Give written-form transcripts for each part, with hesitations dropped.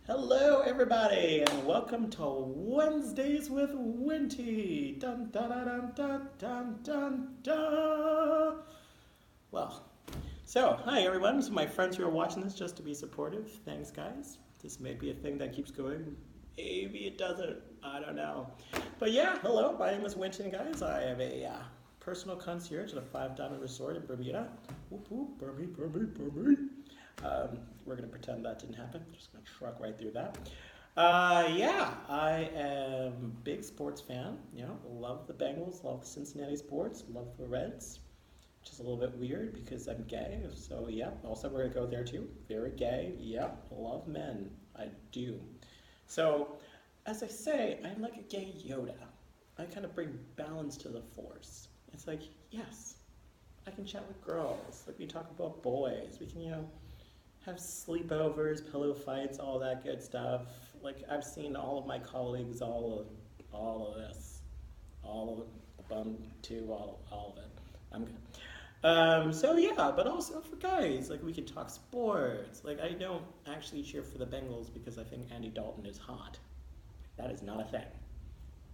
Hello, everybody, and welcome to Wednesdays with Winty. Dun dun dun dun dun dun dun. Well, hi everyone. So my friends who are watching this just to be supportive, thanks guys. This may be a thing that keeps going. Maybe it doesn't. I don't know. But yeah, hello. My name is Winty, guys. I am a personal concierge at a five-diamond resort in Bermuda. Whoop whoop, Bermuda. We're going to pretend that didn't happen. Just going to shrug right through that. Yeah, I am a big sports fan. You know, love the Bengals, love the Cincinnati sports, love the Reds, which is a little bit weird because I'm gay. So yeah, also we're going to go there too. Very gay. Yeah, love men. I do. So, as I say, I'm like a gay Yoda. I kind of bring balance to the force. It's like, yes, I can chat with girls. Like we talk about boys. We can, have sleepovers, pillow fights, all that good stuff. Like I've seen all of my colleagues, all of this, all of the bum too, all of it. I'm good. So yeah, but also for guys, like we can talk sports. Like I don't actually cheer for the Bengals because I think Andy Dalton is hot. That is not a thing.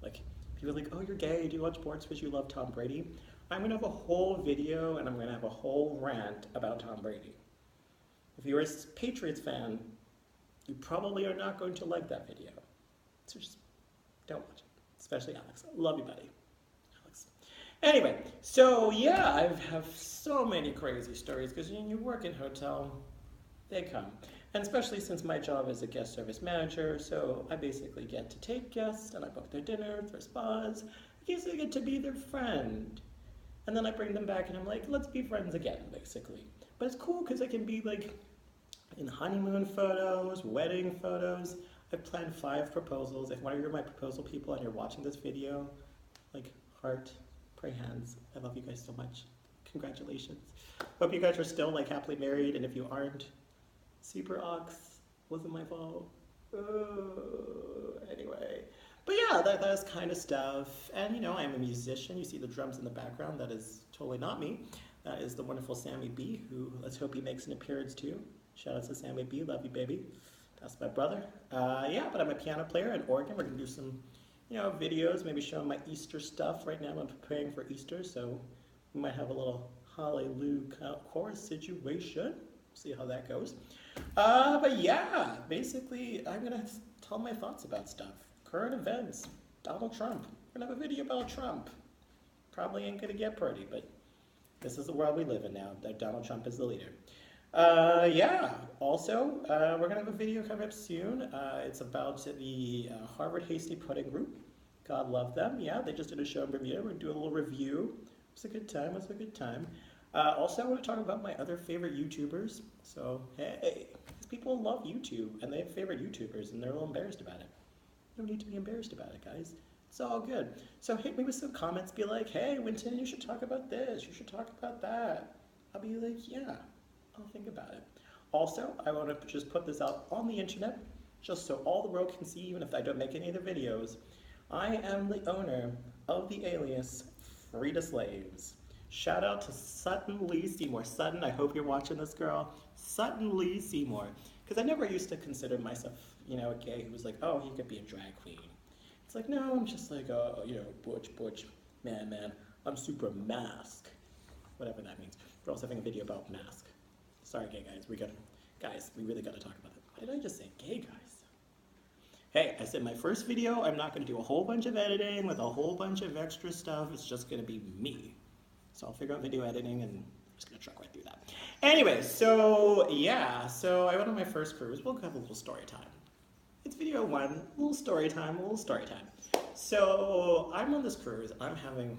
Like people are like, oh, you're gay. Do you watch sports because you love Tom Brady? I'm gonna have a whole video and I'm gonna have a whole rant about Tom Brady. If you're a Patriots fan, you probably are not going to like that video. So just don't watch it. Especially Alex. Love you, buddy. Alex. Anyway, so yeah, I have so many crazy stories because you work in hotel, they come. And especially since my job is a guest service manager, so I basically get to take guests and I book their dinners, their spas. I guess I get to be their friend. And then I bring them back and I'm like, let's be friends again, basically. But it's cool because I can be like in honeymoon photos, wedding photos. I've planned 5 proposals. If one of you are my proposal people and you're watching this video, like heart, pray hands. I love you guys so much. Congratulations. Hope you guys are still like happily married, and if you aren't, super ox. Wasn't my fault. Anyway. But yeah, that's kind of stuff. And I'm a musician. You see the drums in the background. That is totally not me. That is the wonderful Sammy B, who let's hope he makes an appearance too. Shout out to Sammy B, love you, baby. That's my brother. Yeah, but I'm a piano player and organ. We're gonna do some, videos, maybe showing my Easter stuff. Right now I'm preparing for Easter, so we might have a little hallelujah chorus situation. See how that goes. But yeah, basically I'm gonna tell my thoughts about stuff. Current events, Donald Trump. We're gonna have a video about Trump. Probably ain't gonna get pretty, but this is the world we live in now, that Donald Trump is the leader. Yeah, also, we're going to have a video coming up soon. It's about the Harvard Hasty Pudding Group. God love them. Yeah, they just did a show in Bermuda. We're going to do a little review. It was a good time. Also, I want to talk about my other favorite YouTubers. So, hey, people love YouTube, and they have favorite YouTubers, and they're a little embarrassed about it. You don't need to be embarrassed about it, guys. It's all good. So hit me with some comments. Be like, hey, Winton, you should talk about this. You should talk about that. I'll be like, yeah, I'll think about it. Also, I want to just put this out on the internet, just so all the world can see, even if I don't make any of the videos. I am the owner of the alias Freeda Slaves. Shout out to Sutton Lee Seymour. Sutton, I hope you're watching this, girl. Sutton Lee Seymour. Because I never used to consider myself, a gay who was like, oh, he could be a drag queen. It's like, no, I'm just like, butch, man, I'm super mask. Whatever that means. We're also having a video about mask. Sorry, gay guys, we really gotta talk about it. Why did I just say gay guys? Hey, I said my first video, I'm not gonna do a whole bunch of editing with a whole bunch of extra stuff. It's just gonna be me. So I'll figure out video editing and I'm just gonna truck right through that. Anyway, so yeah, I went on my first cruise. We'll have a little story time. It's video 1, a little story time. So I'm on this cruise. I'm having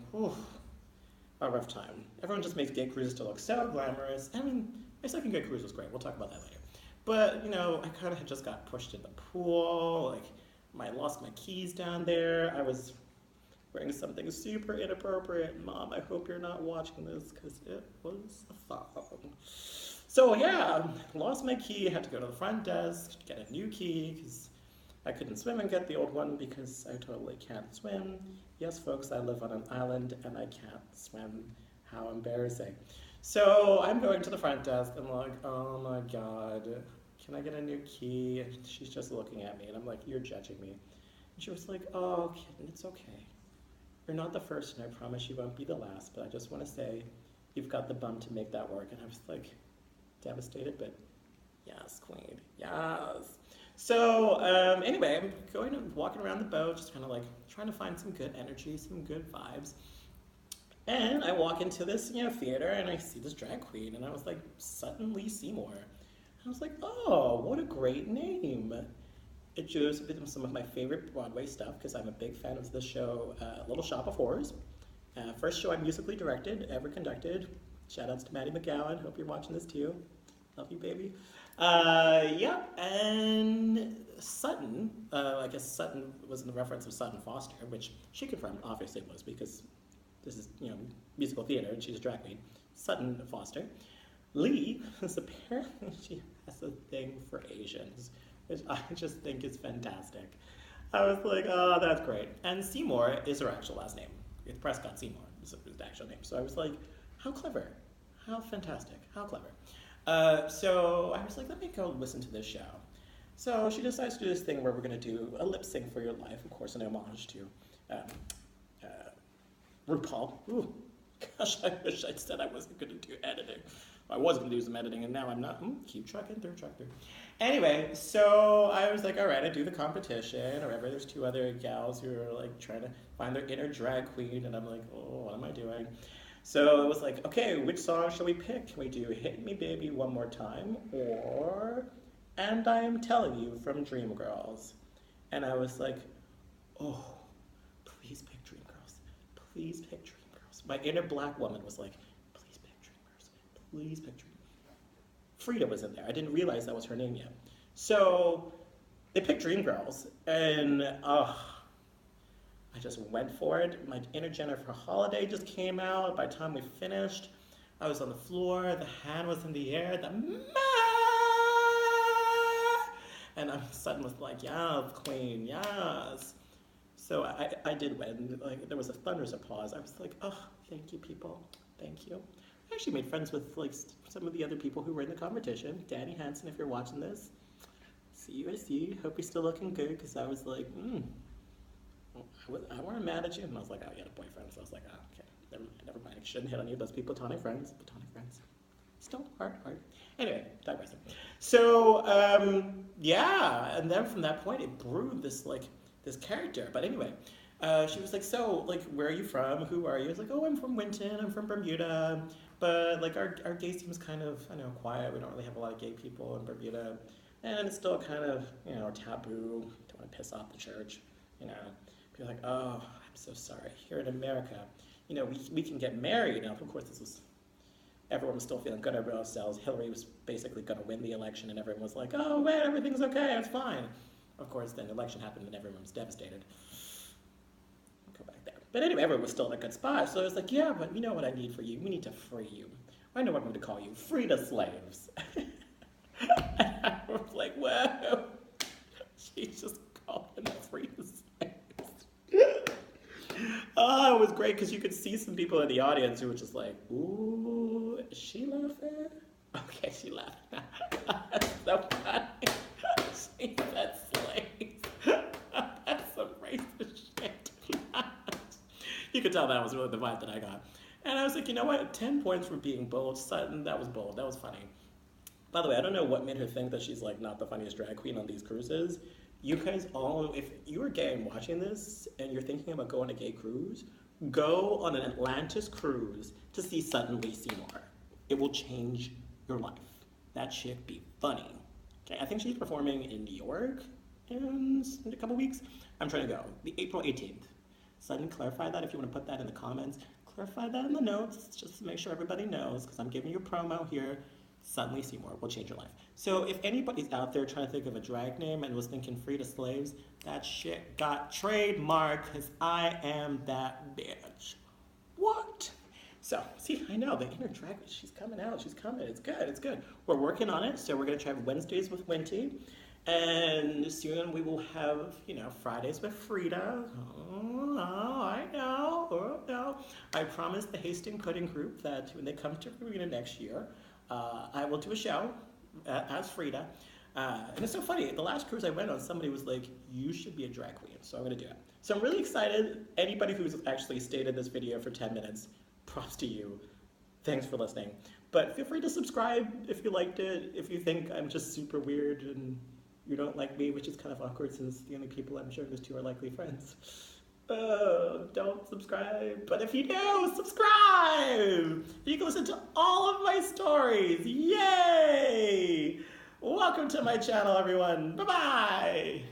a rough time. Everyone just makes gay cruises to look so glamorous. I mean, my second gay cruise was great. We'll talk about that later. But, I kind of just got pushed in the pool. Like, I lost my keys down there. I was wearing something super inappropriate. Mom, I hope you're not watching this because it was a thong. So, yeah, lost my key. Had to go to the front desk to get a new key because I couldn't swim and get the old one because I totally can't swim. Yes, folks, I live on an island and I can't swim. How embarrassing. So I'm going to the front desk and like, oh my God, can I get a new key? And she's just looking at me, and I'm like, you're judging me. And she was like, oh, kitten, it's okay. You're not the first, and I promise you won't be the last, but I just want to say you've got the bum to make that work. And I was like devastated, but yes, queen, yes. So anyway, I'm going and walking around the boat, just kind of like trying to find some good energy, some good vibes. And I walk into this, theater, and I see this drag queen, and I was like, Sutton Lee Seymour. I was like, oh, what a great name. It shows some of my favorite Broadway stuff, because I'm a big fan of the show Little Shop of Horrors. First show I musically directed, ever conducted. Shout outs to Maddie McGowan, hope you're watching this too. Love you, baby. Yeah, and Sutton, I guess Sutton was in the reference of Sutton Foster, which she confirmed obviously it was, because this is, musical theater, and she's a drag queen. Sutton Foster. Lee is apparently, she has a thing for Asians, which I just think is fantastic. I was like, oh, that's great. And Seymour is her actual last name. It's Prescott Seymour is the actual name. So I was like, how clever, how fantastic, how clever. So I was like, let me go listen to this show. So she decides to do this thing where we're going to do a lip sync for your life, of course, an homage to RuPaul. Ooh, gosh, I wish I'd said I wasn't going to do editing. I was going to do some editing, and now I'm not. Keep trucking through. Anyway, so I was like, all right, I do the competition, or whatever. There's two other gals who are like trying to find their inner drag queen, and I'm like, oh, what am I doing? So it was like, okay, which song shall we pick? Can we do Hit Me Baby One More Time, or And I'm Telling You from Dreamgirls? And I was like, oh, please pick Dreamgirls. Please pick Dreamgirls. My inner black woman was like, please pick Dreamgirls. Please pick Dreamgirls. Freeda was in there. I didn't realize that was her name yet. So they picked Dreamgirls, and I just went for it. My inner Jennifer Holiday just came out. By the time we finished, I was on the floor, the hand was in the air, and Sutton was like, yes, queen, yes. So I did win. Like, there was a thunderous applause. I was like, oh, thank you, people, thank you. I actually made friends with like some of the other people who were in the competition. Danny Hansen, if you're watching this, see you, I see you. Hope you're still looking good, because I was like, I weren't mad at you. And I was like, oh, you had a boyfriend. So I was like, oh, okay, never mind. I shouldn't hit on you. Those platonic friends. Still hard. Anyway, digressing. So, yeah. And then from that point, it brewed this character. But anyway, she was like, so, like, where are you from? Who are you? I was like, oh, I'm from Winty. I'm from Bermuda. But, like, our gay team's kind of, quiet. We don't really have a lot of gay people in Bermuda. And it's still kind of, taboo. Don't want to piss off the church, You're like, oh, I'm so sorry. Here in America, we can get married. Now, of course, everyone was still feeling good about ourselves. Hillary was basically going to win the election, and everyone was like, oh, wait, everything's okay, it's fine. Of course, then the election happened, and everyone was devastated. I'll go back there. But anyway, everyone was still in a good spot. So I was like, yeah, but you know what I need for you? We need to free you. I know what I'm going to call you. Freeda slaves. And I was like, whoa. She's just calling them Freeda slaves. Oh, it was great because you could see some people in the audience who were just like, ooh, is she laughing? Okay, she laughed. That's so funny. She said slaves. That's some racist shit. You could tell that was really the vibe that I got. And I was like, you know what? 10 points for being bold. Sutton, that was bold. That was funny. By the way, I don't know what made her think that she's like not the funniest drag queen on these cruises. You guys all, if you are gay and watching this and you're thinking about going on a gay cruise, go on an Atlantis cruise to see Sutton Lee Seymour. It will change your life. That shit be funny. Okay, I think she's performing in New York in a couple weeks. I'm trying to go. The April 18th. Sutton, clarify that if you want to put that in the comments. Clarify that in the notes just to make sure everybody knows, because I'm giving you a promo here. Sutton Lee Seymour will change your life. So if anybody's out there trying to think of a drag name and was thinking Freeda Slaves, that shit got trademarked because I am that bitch. What? So, see, I know, the inner drag, she's coming out, she's coming, it's good. We're working on it, so we're gonna try Wednesdays with Winty, and soon we will have, Fridays with Freeda. Oh, I know, oh, no. I promised the Hastings Pudding Group that when they come to Bermuda next year, I will do a show as Freeda. And it's so funny, the last cruise I went on, somebody was like, you should be a drag queen, so I'm gonna do it. So I'm really excited. Anybody who's actually stayed in this video for 10 minutes, props to you. Thanks for listening. But feel free to subscribe if you liked it, if you think I'm just super weird and you don't like me, which is kind of awkward since the only people I'm showing this to are likely friends. Oh, don't subscribe. But if you do, subscribe! You can listen to all of my stories. Yay! Welcome to my channel, everyone. Bye-bye!